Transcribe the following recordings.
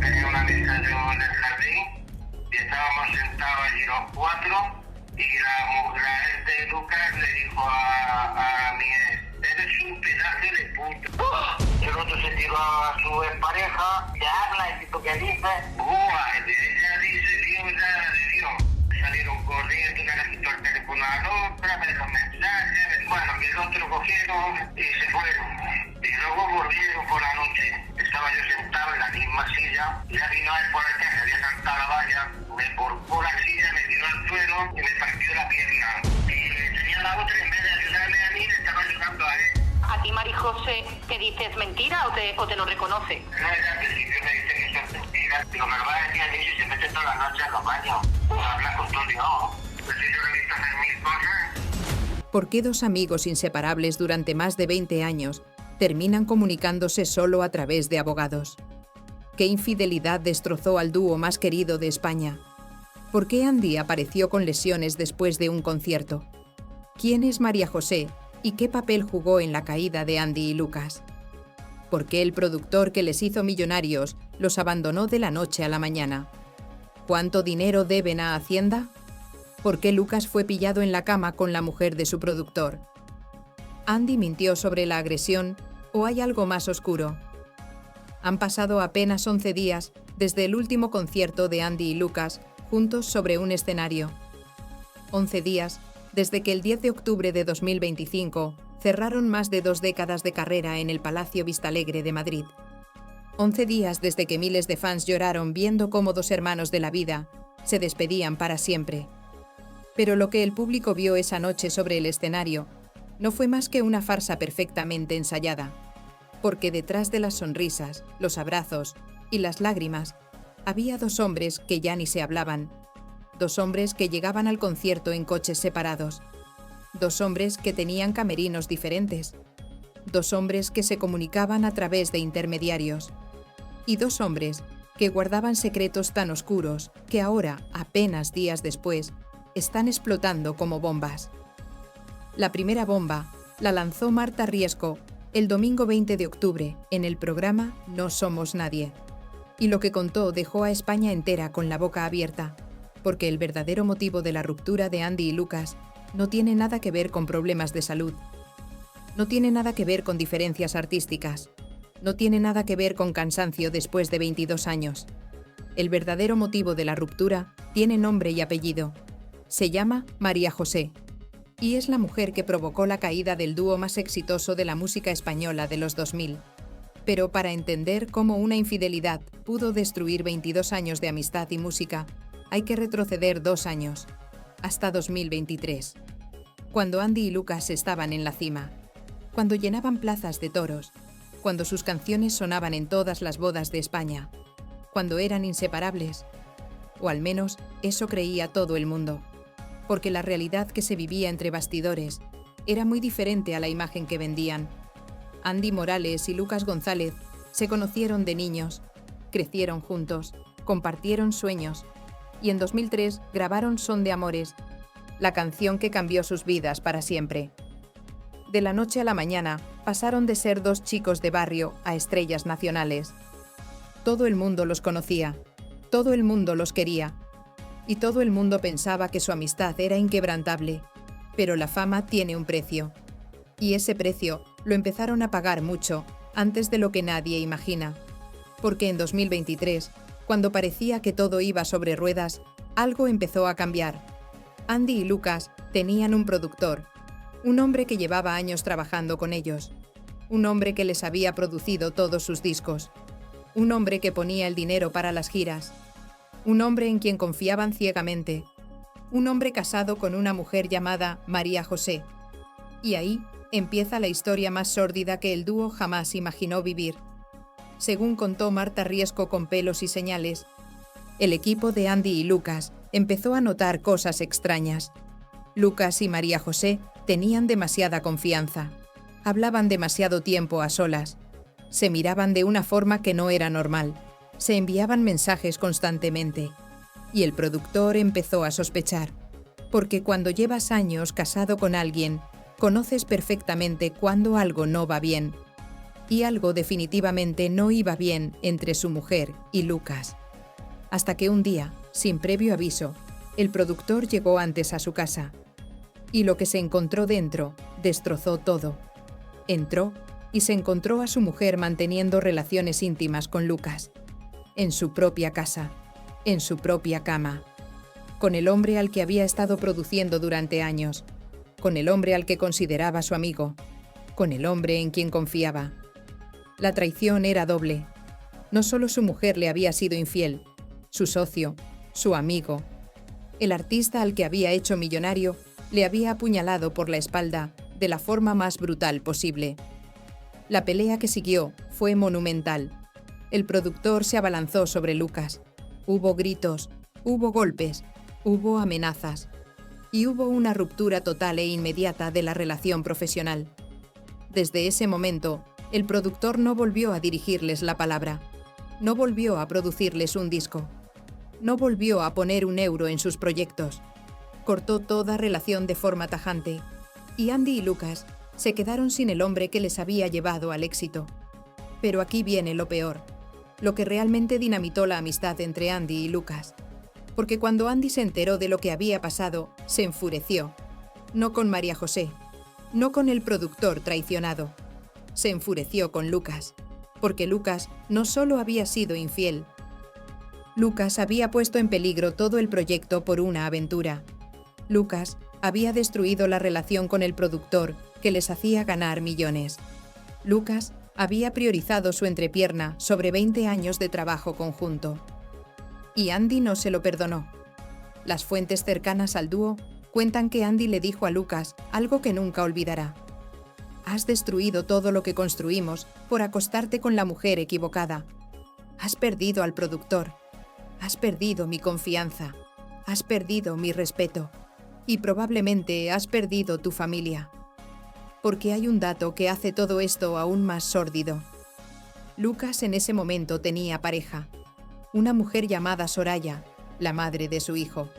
tenía una mesa yo en el jardín y estábamos sentados allí los cuatro y la ex de Lucas le dijo a mi ex, eres un pedazo de puta. El otro se tiró a su expareja, te habla y tipo que dice, ella dice, Dios, de Dios. Salieron corriendo, una le quitó el teléfono a la otra, me dejó mensajes, bueno, que el otro cogieron y se fueron. Y luego volvieron por la noche. Estaba yo sentado en la misma silla, ya vino él por el que se había saltado la valla, me porcó la silla, me tiró al suelo y me partió la pierna. Y tenía la otra, en vez de ayudarme a mí, le estaba ayudando a él. ¿A ti, Mari José, te dices mentira o te lo reconoce? No, ella al principio me dice que son mentiras. Digo, me lo va a decir a mí si se mete todas las noches en los baños. Habla con todo Dios. Pues si yo le he visto hacer mil cosas. ¿Por qué dos amigos inseparables durante más de 20 años terminan comunicándose solo a través de abogados? ¿Qué infidelidad destrozó al dúo más querido de España? ¿Por qué Andy apareció con lesiones después de un concierto? ¿Quién es María José y qué papel jugó en la caída de Andy y Lucas? ¿Por qué el productor que les hizo millonarios los abandonó de la noche a la mañana? ¿Cuánto dinero deben a Hacienda? ¿Por qué Lucas fue pillado en la cama con la mujer de su productor? ¿Andy mintió sobre la agresión o hay algo más oscuro? Han pasado apenas 11 días desde el último concierto de Andy y Lucas juntos sobre un escenario. 11 días desde que el 10 de octubre de 2025 cerraron más de 2 décadas de carrera en el Palacio Vistalegre de Madrid. 11 días desde que miles de fans lloraron viendo cómo dos hermanos de la vida se despedían para siempre. Pero lo que el público vio esa noche sobre el escenario no fue más que una farsa perfectamente ensayada, porque detrás de las sonrisas, los abrazos y las lágrimas había dos hombres que ya ni se hablaban, dos hombres que llegaban al concierto en coches separados, dos hombres que tenían camerinos diferentes, dos hombres que se comunicaban a través de intermediarios y dos hombres que guardaban secretos tan oscuros que ahora, apenas días después, están explotando como bombas. La primera bomba la lanzó Marta Riesco el domingo 20 de octubre en el programa No Somos Nadie. Y lo que contó dejó a España entera con la boca abierta, porque el verdadero motivo de la ruptura de Andy y Lucas no tiene nada que ver con problemas de salud. No tiene nada que ver con diferencias artísticas. No tiene nada que ver con cansancio después de 22 años. El verdadero motivo de la ruptura tiene nombre y apellido. Se llama María José y es la mujer que provocó la caída del dúo más exitoso de la música española de los 2000. Pero para entender cómo una infidelidad pudo destruir 22 años de amistad y música, hay que retroceder 2 años, hasta 2023, cuando Andy y Lucas estaban en la cima, cuando llenaban plazas de toros, cuando sus canciones sonaban en todas las bodas de España, cuando eran inseparables, o al menos eso creía todo el mundo, porque la realidad que se vivía entre bastidores era muy diferente a la imagen que vendían. Andy Morales y Lucas González se conocieron de niños, crecieron juntos, compartieron sueños y en 2003 grabaron Son de Amores, la canción que cambió sus vidas para siempre. De la noche a la mañana pasaron de ser dos chicos de barrio a estrellas nacionales. Todo el mundo los conocía, todo el mundo los quería y todo el mundo pensaba que su amistad era inquebrantable, pero la fama tiene un precio. Y ese precio lo empezaron a pagar mucho antes de lo que nadie imagina. Porque en 2023, cuando parecía que todo iba sobre ruedas, algo empezó a cambiar. Andy y Lucas tenían un productor, un hombre que llevaba años trabajando con ellos, un hombre que les había producido todos sus discos, un hombre que ponía el dinero para las giras, un hombre en quien confiaban ciegamente, un hombre casado con una mujer llamada María José. Y ahí empieza la historia más sórdida que el dúo jamás imaginó vivir. Según contó Marta Riesco con Pelos y Señales, el equipo de Andy y Lucas empezó a notar cosas extrañas. Lucas y María José tenían demasiada confianza, hablaban demasiado tiempo a solas, se miraban de una forma que no era normal, se enviaban mensajes constantemente, y el productor empezó a sospechar, porque cuando llevas años casado con alguien, conoces perfectamente cuando algo no va bien. y algo definitivamente no iba bien entre su mujer y Lucas. Hasta que un día, sin previo aviso, el productor llegó antes a su casa. Y lo que se encontró dentro destrozó todo. Entró y se encontró a su mujer manteniendo relaciones íntimas con Lucas. En su propia casa, en su propia cama. Con el hombre al que había estado produciendo durante años. Con el hombre al que consideraba su amigo. Con el hombre en quien confiaba. La traición era doble. No solo su mujer le había sido infiel, su socio, su amigo. El artista al que había hecho millonario le había apuñalado por la espalda de la forma más brutal posible. La pelea que siguió fue monumental. El productor se abalanzó sobre Lucas. Hubo gritos, hubo golpes, hubo amenazas. Y hubo una ruptura total e inmediata de la relación profesional. Desde ese momento, el productor no volvió a dirigirles la palabra. No volvió a producirles un disco. No volvió a poner un euro en sus proyectos. Cortó toda relación de forma tajante. Y Andy y Lucas se quedaron sin el hombre que les había llevado al éxito. Pero aquí viene lo peor. Lo que realmente dinamitó la amistad entre Andy y Lucas. Porque cuando Andy se enteró de lo que había pasado, se enfureció. No con María José. No con el productor traicionado. Se enfureció con Lucas. Porque Lucas no solo había sido infiel. Lucas había puesto en peligro todo el proyecto por una aventura. Lucas había destruido la relación con el productor que les hacía ganar millones. Lucas había priorizado su entrepierna sobre 20 años de trabajo conjunto. Y Andy no se lo perdonó. Las fuentes cercanas al dúo cuentan que Andy le dijo a Lucas algo que nunca olvidará. Has destruido todo lo que construimos por acostarte con la mujer equivocada. Has perdido al productor. Has perdido mi confianza. Has perdido mi respeto. Y probablemente has perdido tu familia. Porque hay un dato que hace todo esto aún más sórdido. Lucas en ese momento tenía pareja. Una mujer llamada Soraya, la madre de su hijo.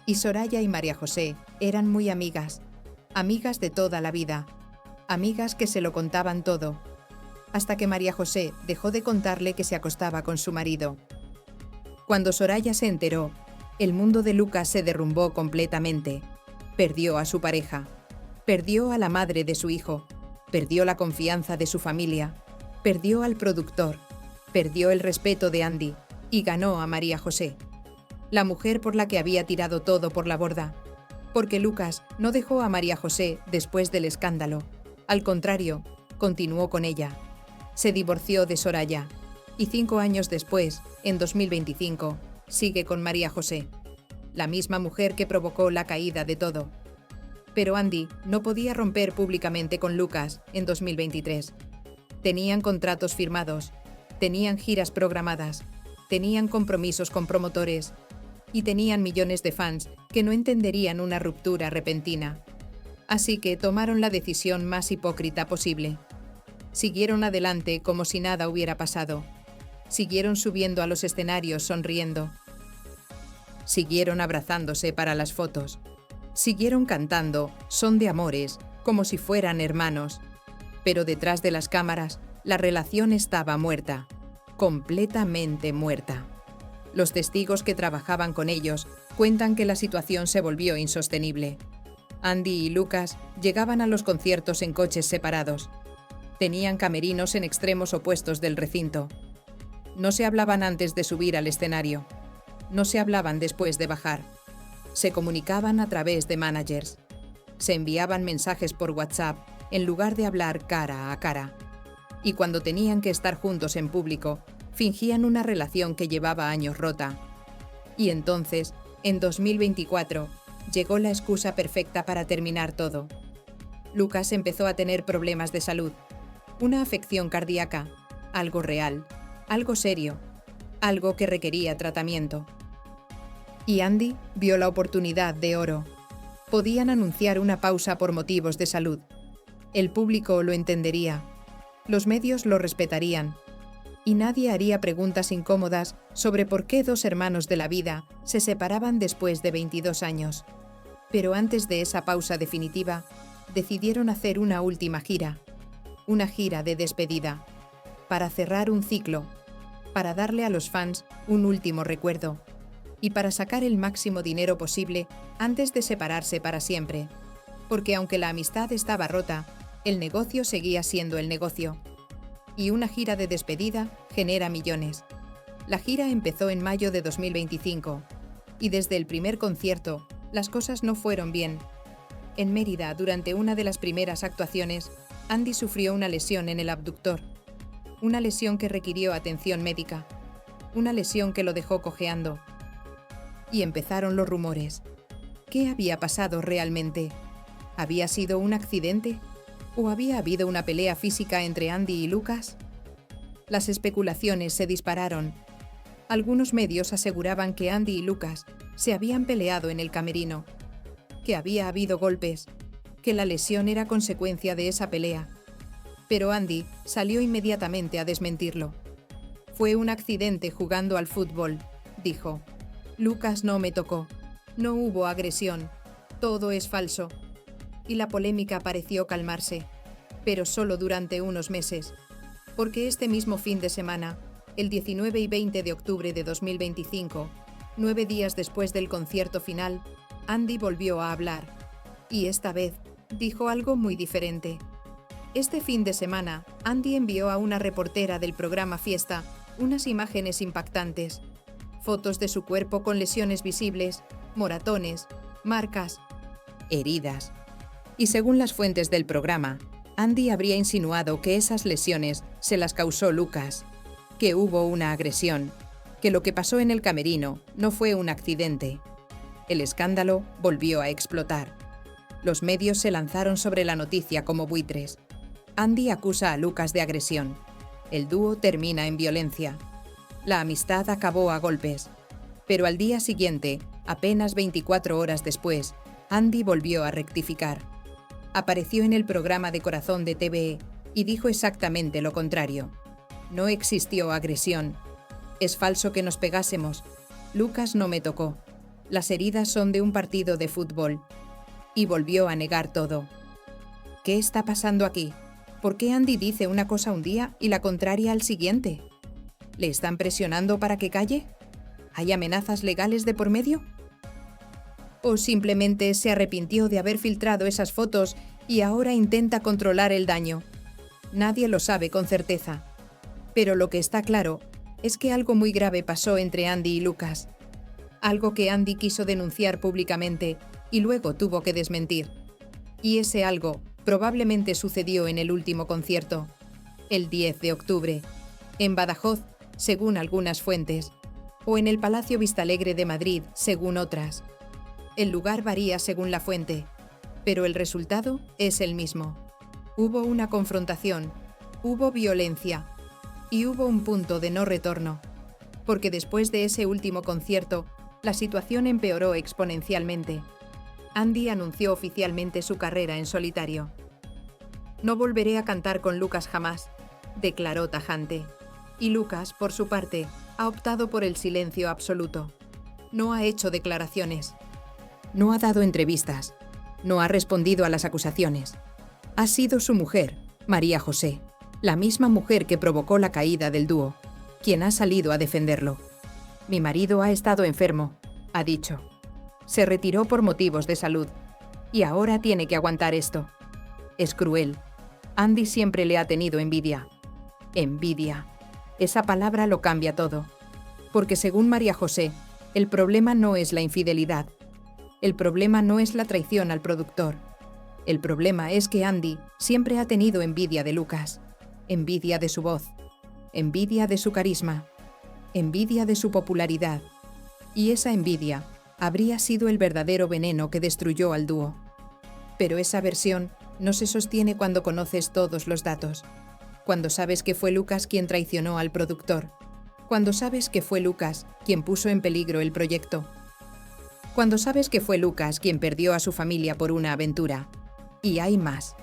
Y Soraya y María José eran muy amigas. Amigas de toda la vida. Amigas que se lo contaban todo. Hasta que María José dejó de contarle que se acostaba con su marido. Cuando Soraya se enteró, el mundo de Lucas se derrumbó completamente. Perdió a su pareja. Perdió a la madre de su hijo. Perdió la confianza de su familia. Perdió al productor. Perdió el respeto de Andy. Y ganó a María José. La mujer por la que había tirado todo por la borda. Porque Lucas no dejó a María José después del escándalo. Al contrario, continuó con ella. Se divorció de Soraya. Y 5 años después, en 2025, sigue con María José. La misma mujer que provocó la caída de todo. Pero Andy no podía romper públicamente con Lucas en 2023. Tenían contratos firmados. Tenían giras programadas. Tenían compromisos con promotores. Y tenían millones de fans que no entenderían una ruptura repentina. Así que tomaron la decisión más hipócrita posible. Siguieron adelante como si nada hubiera pasado. Siguieron subiendo a los escenarios sonriendo. Siguieron abrazándose para las fotos. Siguieron cantando Son de Amores como si fueran hermanos. Pero detrás de las cámaras, la relación estaba muerta. Completamente muerta. Los testigos que trabajaban con ellos cuentan que la situación se volvió insostenible. Andy y Lucas llegaban a los conciertos en coches separados. Tenían camerinos en extremos opuestos del recinto. No se hablaban antes de subir al escenario. No se hablaban después de bajar. Se comunicaban a través de managers. Se enviaban mensajes por WhatsApp en lugar de hablar cara a cara. Y cuando tenían que estar juntos en público, fingían una relación que llevaba años rota. Y entonces, en 2024, llegó la excusa perfecta para terminar todo. Lucas empezó a tener problemas de salud. Una afección cardíaca, algo real, algo serio, algo que requería tratamiento. Y Andy vio la oportunidad de oro. Podían anunciar una pausa por motivos de salud. El público lo entendería. Los medios lo respetarían. Y nadie haría preguntas incómodas sobre por qué 2 hermanos de la vida se separaban después de 22 años. Pero antes de esa pausa definitiva, decidieron hacer una última gira. una gira de despedida, para cerrar un ciclo, para darle a los fans un último recuerdo y para sacar el máximo dinero posible antes de separarse para siempre, porque aunque la amistad estaba rota, el negocio seguía siendo el negocio. Y una gira de despedida genera millones. La gira empezó en mayo de 2025 y desde el primer concierto las cosas no fueron bien. En Mérida, durante una de las primeras actuaciones, Andy sufrió una lesión en el abductor, una lesión que requirió atención médica, una lesión que lo dejó cojeando. Y empezaron los rumores. ¿Qué había pasado realmente? ¿Había sido un accidente? ¿O había habido una pelea física entre Andy y Lucas? Las especulaciones se dispararon. Algunos medios aseguraban que Andy y Lucas se habían peleado en el camerino, que había habido golpes, que la lesión era consecuencia de esa pelea. Pero Andy salió inmediatamente a desmentirlo. Fue un accidente jugando al fútbol, dijo. Lucas no me tocó. No hubo agresión. Todo es falso. Y la polémica pareció calmarse, pero solo durante unos meses, porque este mismo fin de semana, el 19 y 20 de octubre de 2025, 9 días después del concierto final, Andy volvió a hablar, y esta vez dijo algo muy diferente. Este fin de semana, Andy envió a una reportera del programa Fiesta unas imágenes impactantes, fotos de su cuerpo con lesiones visibles, moratones, marcas, heridas. Y según las fuentes del programa, Andy habría insinuado que esas lesiones se las causó Lucas, que hubo una agresión, que lo que pasó en el camerino no fue un accidente. El escándalo volvió a explotar. Los medios se lanzaron sobre la noticia como buitres. Andy acusa a Lucas de agresión. El dúo termina en violencia. La amistad acabó a golpes. Pero al día siguiente, apenas 24 horas después, Andy volvió a rectificar. Apareció en el programa de Corazón de TVE y dijo exactamente lo contrario. No existió agresión. Es falso que nos pegásemos. Lucas no me tocó. Las heridas son de un partido de fútbol. Y volvió a negar todo. ¿Qué está pasando aquí? ¿Por qué Andy dice una cosa un día y la contraria al siguiente? ¿Le están presionando para que calle? ¿Hay amenazas legales de por medio? ¿O simplemente se arrepintió de haber filtrado esas fotos y ahora intenta controlar el daño? Nadie lo sabe con certeza. Pero lo que está claro es que algo muy grave pasó entre Andy y Lucas. Algo que Andy quiso denunciar públicamente y luego tuvo que desmentir. Y ese algo probablemente sucedió en el último concierto, el 10 de octubre, en Badajoz, según algunas fuentes, o en el Palacio Vistalegre de Madrid, según otras. El lugar varía según la fuente, pero el resultado es el mismo. Hubo una confrontación, hubo violencia y hubo un punto de no retorno, porque después de ese último concierto, la situación empeoró exponencialmente. Andy anunció oficialmente su carrera en solitario. No volveré a cantar con Lucas jamás, declaró tajante. Y Lucas, por su parte, ha optado por el silencio absoluto. No ha hecho declaraciones. No ha dado entrevistas. No ha respondido a las acusaciones. Ha sido su mujer, María José, la misma mujer que provocó la caída del dúo, quien ha salido a defenderlo. Mi marido ha estado enfermo, ha dicho. Se retiró por motivos de salud y ahora tiene que aguantar esto. Es cruel. Andy siempre le ha tenido envidia. Envidia. Esa palabra lo cambia todo. Porque según María José, el problema no es la infidelidad. El problema no es la traición al productor. El problema es que Andy siempre ha tenido envidia de Lucas. Envidia de su voz. Envidia de su carisma. Envidia de su popularidad. Y esa envidia habría sido el verdadero veneno que destruyó al dúo. Pero esa versión no se sostiene cuando conoces todos los datos. Cuando sabes que fue Lucas quien traicionó al productor. Cuando sabes que fue Lucas quien puso en peligro el proyecto. Cuando sabes que fue Lucas quien perdió a su familia por una aventura. Y hay más,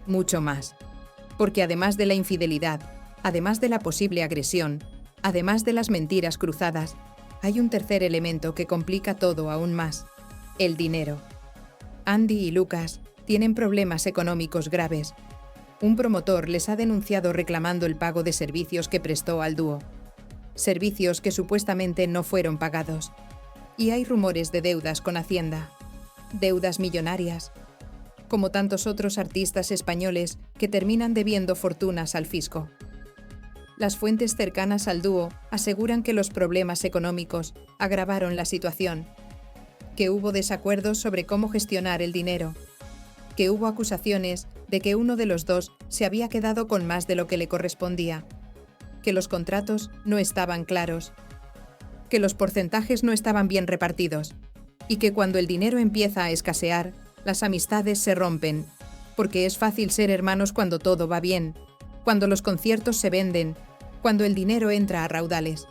mucho más. Porque además de la infidelidad, además de la posible agresión, además de las mentiras cruzadas, hay un tercer elemento que complica todo aún más: el dinero. Andy y Lucas tienen problemas económicos graves. Un promotor les ha denunciado reclamando el pago de servicios que prestó al dúo. Servicios que supuestamente no fueron pagados. Y hay rumores de deudas con Hacienda. Deudas millonarias. Como tantos otros artistas españoles que terminan debiendo fortunas al fisco. Las fuentes cercanas al dúo aseguran que los problemas económicos agravaron la situación, que hubo desacuerdos sobre cómo gestionar el dinero, que hubo acusaciones de que uno de los dos se había quedado con más de lo que le correspondía, que los contratos no estaban claros, que los porcentajes no estaban bien repartidos y que cuando el dinero empieza a escasear, las amistades se rompen, porque es fácil ser hermanos cuando todo va bien, cuando los conciertos se venden, cuando el dinero entra a raudales.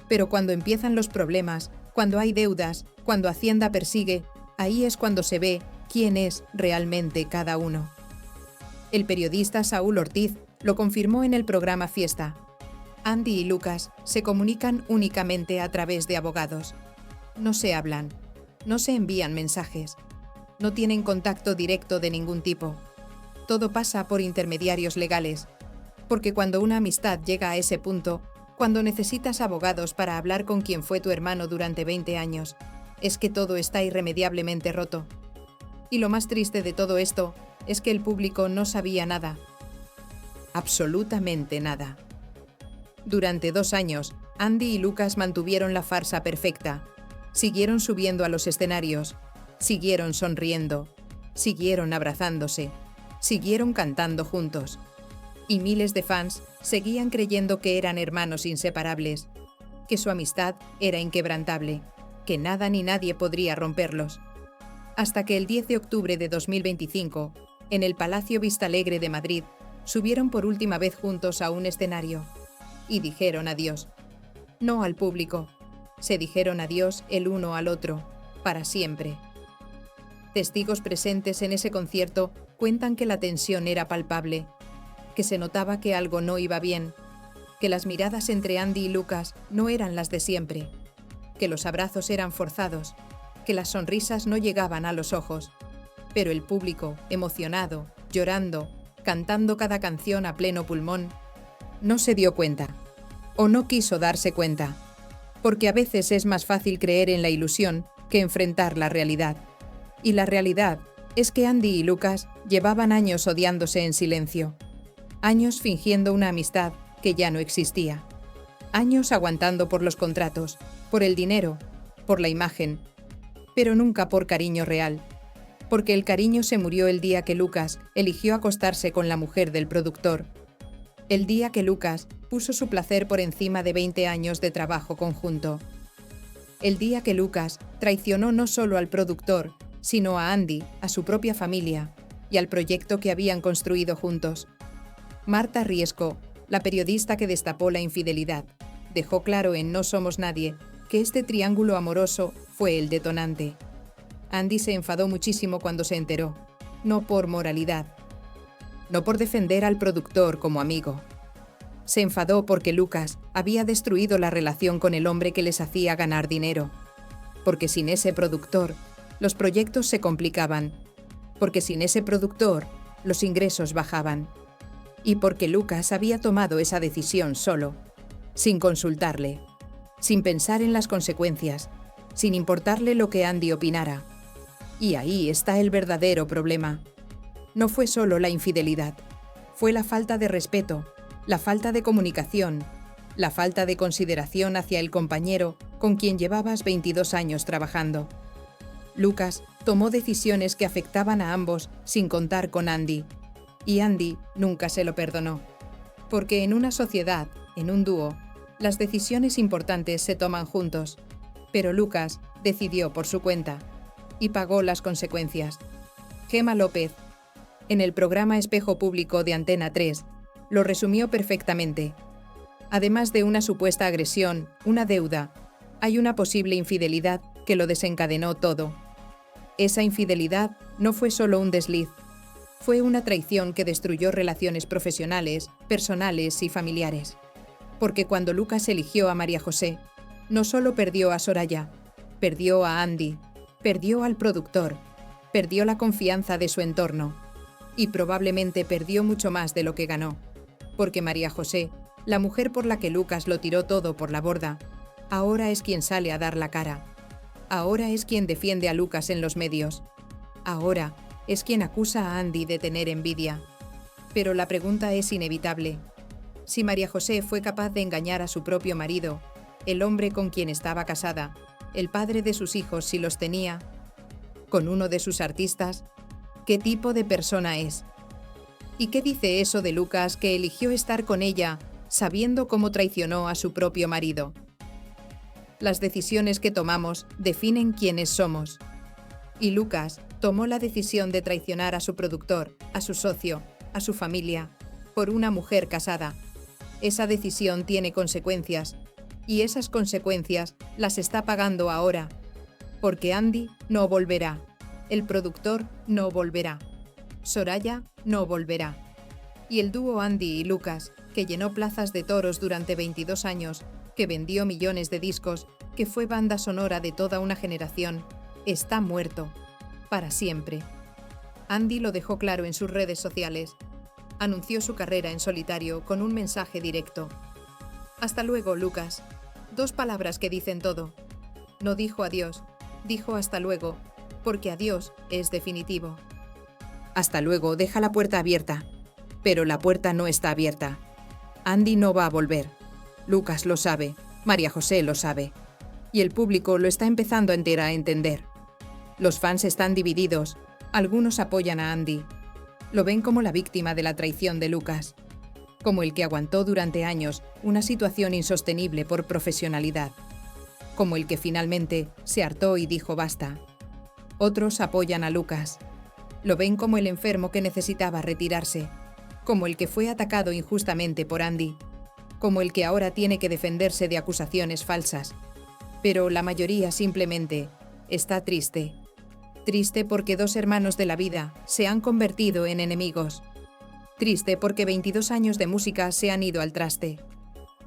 Pero cuando empiezan los problemas, cuando hay deudas, cuando Hacienda persigue, ahí es cuando se ve quién es realmente cada uno. El periodista Saúl Ortiz lo confirmó en el programa Fiesta. Andy y Lucas se comunican únicamente a través de abogados. No se hablan, no se envían mensajes, no tienen contacto directo de ningún tipo. Todo pasa por intermediarios legales, porque cuando una amistad llega a ese punto, cuando necesitas abogados para hablar con quien fue tu hermano durante 20 años, es que todo está irremediablemente roto. Y lo más triste de todo esto es que el público no sabía nada. Absolutamente nada. Durante 2 años, Andy y Lucas mantuvieron la farsa perfecta. Siguieron subiendo a los escenarios, siguieron sonriendo, siguieron abrazándose, siguieron cantando juntos. Y miles de fans seguían creyendo que eran hermanos inseparables, que su amistad era inquebrantable, que nada ni nadie podría romperlos. Hasta que el 10 de octubre de 2025, en el Palacio Vistalegre de Madrid, subieron por última vez juntos a un escenario y dijeron adiós. No al público, se dijeron adiós el uno al otro, para siempre. Testigos presentes en ese concierto cuentan que la tensión era palpable, que se notaba que algo no iba bien, que las miradas entre Andy y Lucas no eran las de siempre, que los abrazos eran forzados, que las sonrisas no llegaban a los ojos, pero el público, emocionado, llorando, cantando cada canción a pleno pulmón, no se dio cuenta, o no quiso darse cuenta, porque a veces es más fácil creer en la ilusión que enfrentar la realidad. Y la realidad es que Andy y Lucas llevaban años odiándose en silencio, años fingiendo una amistad que ya no existía, años aguantando por los contratos, por el dinero, por la imagen, pero nunca por cariño real, porque el cariño se murió el día que Lucas eligió acostarse con la mujer del productor, el día que Lucas puso su placer por encima de 20 años de trabajo conjunto, el día que Lucas traicionó no solo al productor, sino a Andy, a su propia familia y al proyecto que habían construido juntos. Marta Riesco, la periodista que destapó la infidelidad, dejó claro en No somos nadie que este triángulo amoroso fue el detonante. Andy se enfadó muchísimo cuando se enteró, no por moralidad, no por defender al productor como amigo. Se enfadó porque Lucas había destruido la relación con el hombre que les hacía ganar dinero, porque sin ese productor, los proyectos se complicaban, porque sin ese productor, los ingresos bajaban, y porque Lucas había tomado esa decisión solo, sin consultarle, sin pensar en las consecuencias, sin importarle lo que Andy opinara. Y ahí está el verdadero problema. No fue solo la infidelidad, fue la falta de respeto, la falta de comunicación, la falta de consideración hacia el compañero con quien llevabas 22 años trabajando. Lucas tomó decisiones que afectaban a ambos sin contar con Andy, y Andy nunca se lo perdonó. Porque en una sociedad, en un dúo, las decisiones importantes se toman juntos, pero Lucas decidió por su cuenta y pagó las consecuencias. Gema López, en el programa Espejo Público de Antena 3, lo resumió perfectamente. Además de una supuesta agresión, una deuda, hay una posible infidelidad que lo desencadenó todo. Esa infidelidad no fue solo un desliz, fue una traición que destruyó relaciones profesionales, personales y familiares. Porque cuando Lucas eligió a María José, no solo perdió a Soraya, perdió a Andy, perdió al productor, perdió la confianza de su entorno. y probablemente perdió mucho más de lo que ganó, porque María José, la mujer por la que Lucas lo tiró todo por la borda, ahora es quien sale a dar la cara. Ahora es quien defiende a Lucas en los medios. Ahora es quien acusa a Andy de tener envidia. Pero la pregunta es inevitable. Si María José fue capaz de engañar a su propio marido, el hombre con quien estaba casada, el padre de sus hijos si los tenía, con uno de sus artistas, ¿qué tipo de persona es? ¿Y qué dice eso de Lucas que eligió estar con ella sabiendo cómo traicionó a su propio marido? Las decisiones que tomamos definen quiénes somos. Y Lucas tomó la decisión de traicionar a su productor, a su socio, a su familia, por una mujer casada. Esa decisión tiene consecuencias, y esas consecuencias las está pagando ahora, porque Andy no volverá, el productor no volverá, Soraya no volverá. Y el dúo Andy y Lucas, que llenó plazas de toros durante 22 años, que vendió millones de discos, que fue banda sonora de toda una generación, está muerto, para siempre. Andy lo dejó claro en sus redes sociales. Anunció su carrera en solitario con un mensaje directo. Hasta luego, Lucas. 2 palabras que dicen todo. No dijo adiós, dijo hasta luego, porque adiós es definitivo. Hasta luego deja la puerta abierta, pero la puerta no está abierta. Andy no va a volver. Lucas lo sabe, María José lo sabe, y el público lo está empezando a entender. Los fans están divididos, algunos apoyan a Andy. Lo ven como la víctima de la traición de Lucas, como el que aguantó durante años una situación insostenible por profesionalidad, como el que finalmente se hartó y dijo basta. Otros apoyan a Lucas. Lo ven como el enfermo que necesitaba retirarse, como el que fue atacado injustamente por Andy, como el que ahora tiene que defenderse de acusaciones falsas. Pero la mayoría simplemente está triste. Triste porque 2 hermanos de la vida se han convertido en enemigos. Triste porque 22 años de música se han ido al traste.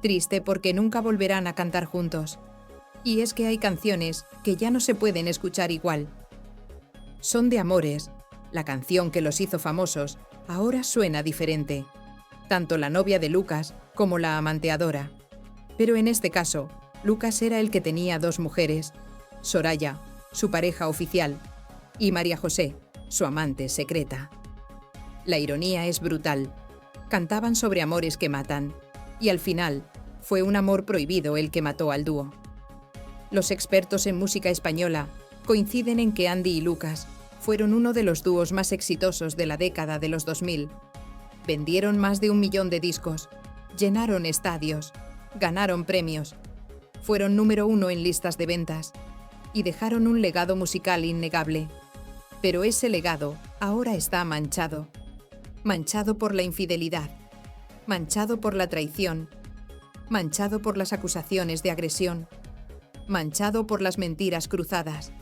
Triste porque nunca volverán a cantar juntos. Y es que hay canciones que ya no se pueden escuchar igual. Son de amores. La canción que los hizo famosos ahora suena diferente. Tanto la novia de Lucas como la amanteadora. Pero en este caso, Lucas era el que tenía 2 mujeres. Soraya, su pareja oficial, y María José, su amante secreta. La ironía es brutal. Cantaban sobre amores que matan, y al final fue un amor prohibido el que mató al dúo. Los expertos en música española coinciden en que Andy y Lucas fueron uno de los dúos más exitosos de la década de los 2000. Vendieron más de 1 millón de discos, llenaron estadios, ganaron premios, fueron número 1 en listas de ventas y dejaron un legado musical innegable. Pero ese legado ahora está manchado. Manchado por la infidelidad, manchado por la traición, manchado por las acusaciones de agresión, manchado por las mentiras cruzadas,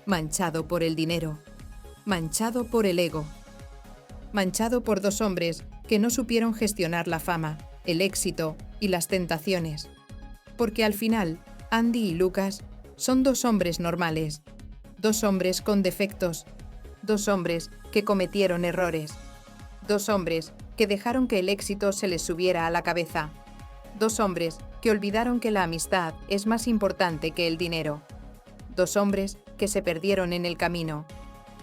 manchado por el dinero, manchado por el ego, manchado por 2 hombres que no supieron gestionar la fama, el éxito y las tentaciones. Porque al final, Andy y Lucas son 2 hombres normales, 2 hombres con defectos, 2 hombres que cometieron errores, 2 hombres que dejaron que el éxito se les subiera a la cabeza, 2 hombres que olvidaron que la amistad es más importante que el dinero, 2 hombres que se perdieron en el camino,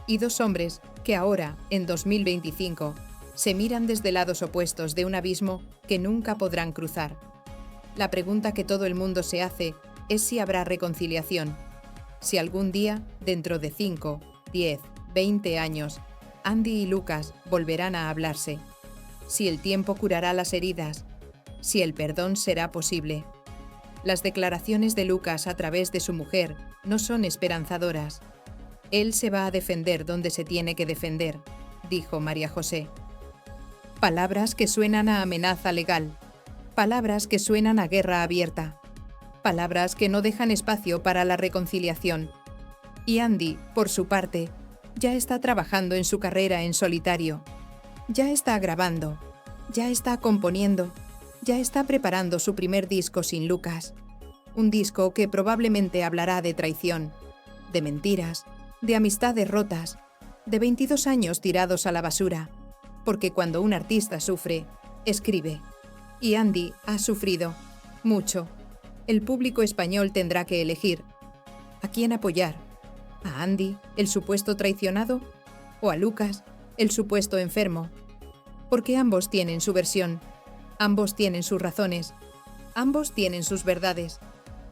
y 2 hombres que ahora, en 2025, se miran desde lados opuestos de un abismo que nunca podrán cruzar. La pregunta que todo el mundo se hace es si habrá reconciliación, si algún día, dentro de 5, 10, 20 años, Andy y Lucas volverán a hablarse, si el tiempo curará las heridas, si el perdón será posible. Las declaraciones de Lucas a través de su mujer no son esperanzadoras. Él se va a defender donde se tiene que defender, dijo María José. Palabras que suenan a amenaza legal, palabras que suenan a guerra abierta, palabras que no dejan espacio para la reconciliación. Y Andy, por su parte, ya está trabajando en su carrera en solitario. Ya está grabando, ya está componiendo, ya está preparando su primer disco sin Lucas. Un disco que probablemente hablará de traición, de mentiras, de amistades rotas, de 22 años tirados a la basura, porque cuando un artista sufre, escribe. Y Andy ha sufrido, mucho. El público español tendrá que elegir a quién apoyar, a Andy, el supuesto traicionado, o a Lucas, el supuesto enfermo, porque ambos tienen su versión, ambos tienen sus razones, ambos tienen sus verdades,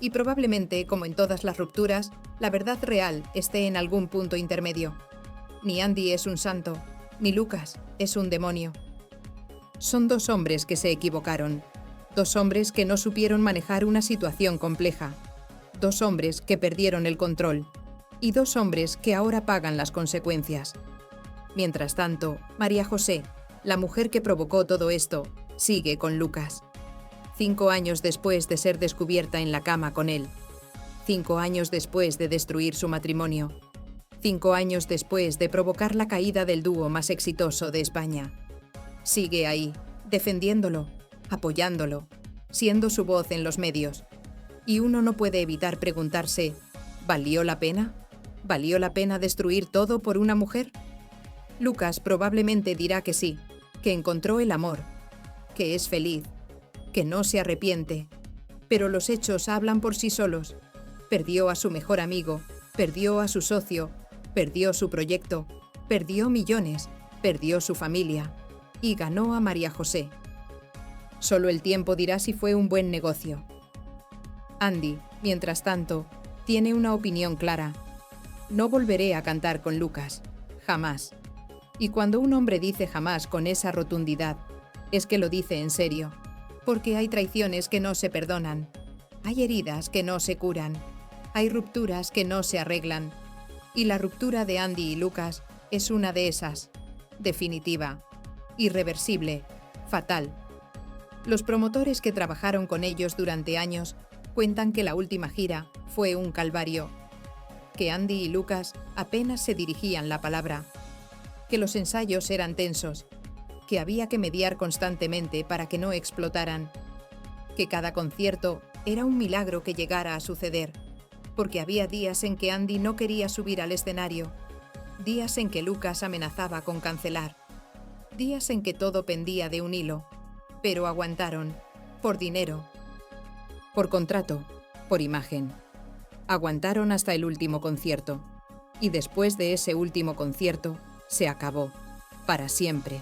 y probablemente, como en todas las rupturas, la verdad real esté en algún punto intermedio. Ni Andy es un santo, ni Lucas es un demonio. Son dos hombres que se equivocaron, dos hombres que no supieron manejar una situación compleja, dos hombres que perdieron el control, y dos hombres que ahora pagan las consecuencias. Mientras tanto, María José, la mujer que provocó todo esto, sigue con Lucas. 5 años después de ser descubierta en la cama con él. 5 años después de destruir su matrimonio. 5 años después de provocar la caída del dúo más exitoso de España. Sigue ahí, defendiéndolo, apoyándolo, siendo su voz en los medios. Y uno no puede evitar preguntarse, ¿valió la pena? ¿Valió la pena destruir todo por una mujer? Lucas probablemente dirá que sí, que encontró el amor, que es feliz, que no se arrepiente. Pero los hechos hablan por sí solos. Perdió a su mejor amigo, perdió a su socio, perdió su proyecto, perdió millones, perdió su familia y ganó a María José. Solo el tiempo dirá si fue un buen negocio. Andy, mientras tanto, tiene una opinión clara. No volveré a cantar con Lucas, jamás. Y cuando un hombre dice jamás con esa rotundidad, es que lo dice en serio, porque hay traiciones que no se perdonan, hay heridas que no se curan, hay rupturas que no se arreglan, y la ruptura de Andy y Lucas es una de esas, definitiva, irreversible, fatal. Los promotores que trabajaron con ellos durante años cuentan que la última gira fue un calvario, que Andy y Lucas apenas se dirigían la palabra, que los ensayos eran tensos, que había que mediar constantemente para que no explotaran, que cada concierto era un milagro que llegara a suceder, porque había días en que Andy no quería subir al escenario, días en que Lucas amenazaba con cancelar, días en que todo pendía de un hilo, pero aguantaron, por dinero, por contrato, por imagen. Aguantaron hasta el último concierto, y después de ese último concierto, se acabó, para siempre.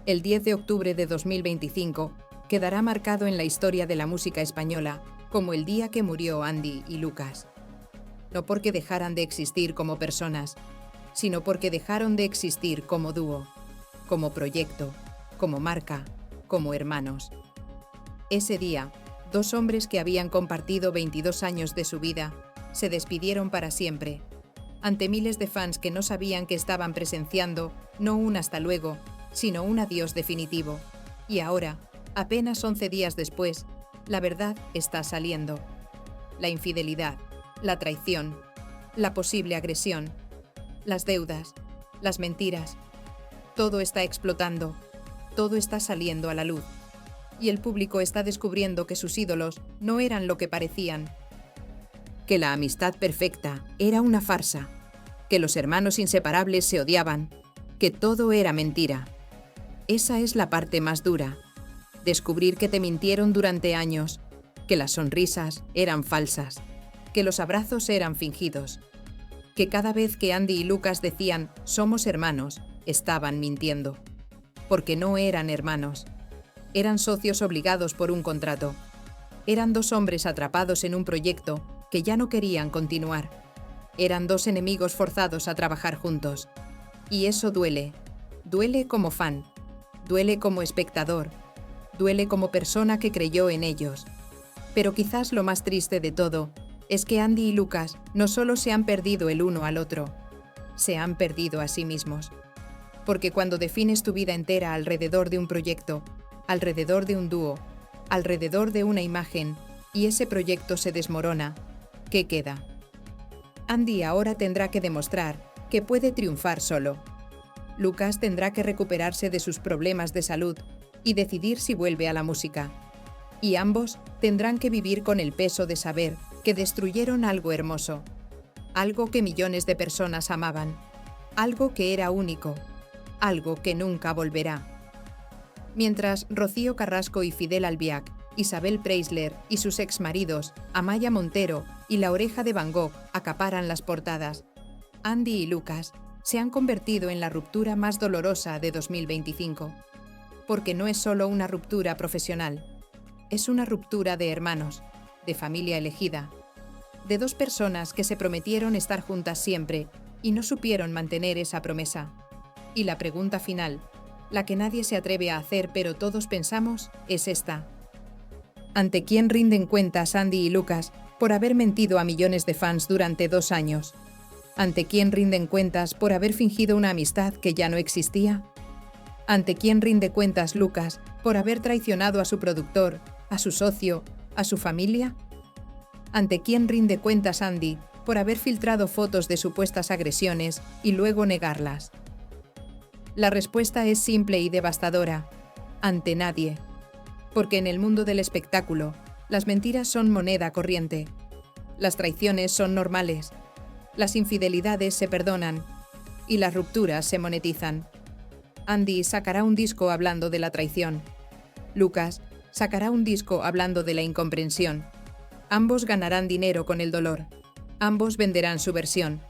El 10 de octubre de 2025 quedará marcado en la historia de la música española como el día que murió Andy y Lucas. No porque dejaran de existir como personas, sino porque dejaron de existir como dúo, como proyecto, como marca, como hermanos. Ese día, dos hombres que habían compartido 22 años de su vida se despidieron para siempre, ante miles de fans que no sabían que estaban presenciando no un hasta luego, sino un adiós definitivo. Y ahora, apenas 11 días después, la verdad está saliendo. La infidelidad, la traición, la posible agresión, las deudas, las mentiras. Todo está explotando, todo está saliendo a la luz. Y el público está descubriendo que sus ídolos no eran lo que parecían. Que la amistad perfecta era una farsa, que los hermanos inseparables se odiaban, que todo era mentira. Esa es la parte más dura, descubrir que te mintieron durante años, que las sonrisas eran falsas, que los abrazos eran fingidos, que cada vez que Andy y Lucas decían «somos hermanos», estaban mintiendo, porque no eran hermanos, eran socios obligados por un contrato, eran dos hombres atrapados en un proyecto que ya no querían continuar, eran dos enemigos forzados a trabajar juntos. Y eso duele, duele como fan, duele como espectador, duele como persona que creyó en ellos. Pero quizás lo más triste de todo es que Andy y Lucas no solo se han perdido el uno al otro, se han perdido a sí mismos. Porque cuando defines tu vida entera alrededor de un proyecto, alrededor de un dúo, alrededor de una imagen, y ese proyecto se desmorona, ¿qué queda? Andy ahora tendrá que demostrar que puede triunfar solo. Lucas tendrá que recuperarse de sus problemas de salud y decidir si vuelve a la música. Y ambos tendrán que vivir con el peso de saber que destruyeron algo hermoso, algo que millones de personas amaban, algo que era único, algo que nunca volverá. Mientras Rocío Carrasco y Fidel Albiac, Isabel Preisler y sus exmaridos, Amaya Montero y La Oreja de Van Gogh acaparan las portadas, Andy y Lucas se han convertido en la ruptura más dolorosa de 2025. Porque no es solo una ruptura profesional, es una ruptura de hermanos, de familia elegida, de dos personas que se prometieron estar juntas siempre y no supieron mantener esa promesa. Y la pregunta final, la que nadie se atreve a hacer pero todos pensamos, es esta. ¿Ante quién rinden cuentas Andy y Lucas por haber mentido a millones de fans durante 2 años? ¿Ante quién rinden cuentas por haber fingido una amistad que ya no existía? ¿Ante quién rinde cuentas Lucas por haber traicionado a su productor, a su socio, a su familia? ¿Ante quién rinde cuentas Andy por haber filtrado fotos de supuestas agresiones y luego negarlas? La respuesta es simple y devastadora. Ante nadie. Porque en el mundo del espectáculo, las mentiras son moneda corriente. Las traiciones son normales. Las infidelidades se perdonan. Y las rupturas se monetizan. Andy sacará un disco hablando de la traición. Lucas sacará un disco hablando de la incomprensión. Ambos ganarán dinero con el dolor. Ambos venderán su versión.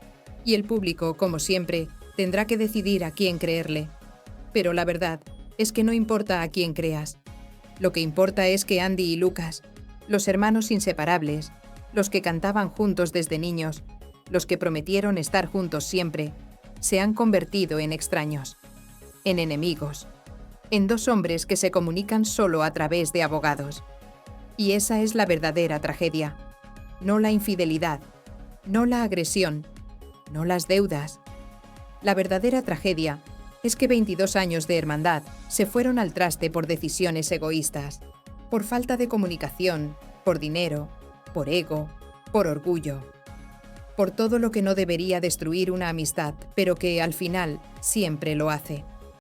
Y el público, como siempre, tendrá que decidir a quién creerle. Pero la verdad es que no importa a quién creas. Lo que importa es que Andy y Lucas, los hermanos inseparables, los que cantaban juntos desde niños, los que prometieron estar juntos siempre, se han convertido en extraños, en enemigos, en dos hombres que se comunican solo a través de abogados. Y esa es la verdadera tragedia. No la infidelidad, no la agresión, no las deudas. La verdadera tragedia es que 22 años de hermandad se fueron al traste por decisiones egoístas, por falta de comunicación, por dinero, por ego, por orgullo, por todo lo que no debería destruir una amistad, pero que al final siempre lo hace.